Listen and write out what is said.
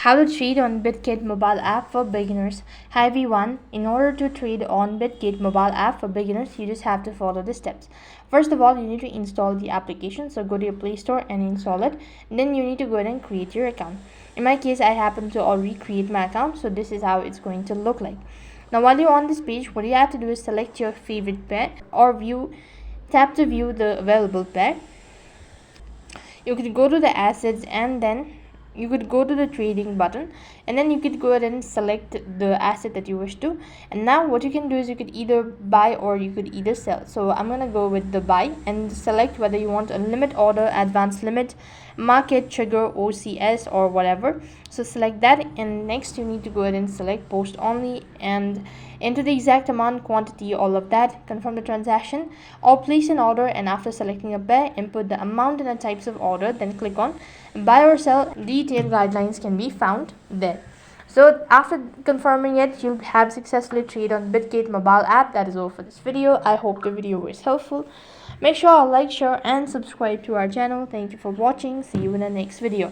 How to trade on Bitget mobile app for beginners. Hi everyone, in order to trade on Bitget mobile app for beginners, you just have to follow the steps. First of all, you need to install the application, so go to your Play Store and install it. And then you need to go ahead and create your account. In my case, I happen to already create my account, so this is how it's going to look like. Now while you're on this page, what you have to do is select your favorite pair or tap to view the available pair. You could go to the assets and then you could go to the trading button, and then you could go ahead and select the asset that you wish to. And now what you can do is you could either buy or you could either sell. So I'm gonna go with the buy and select whether you want a limit order, advanced limit, market, trigger, OCS, or whatever. So select that, and next you need to go ahead and select post only and enter the exact amount, quantity, all of that, confirm the transaction or place an order. And after selecting a pair, input the amount and the types of order, then click on buy or sell. Detailed guidelines can be found there. So after confirming it, you'll have successfully traded on Bitget mobile app. That is all for this video. I hope the video was helpful. Make sure to like, share and subscribe to our channel. Thank you for watching. See you in the next video.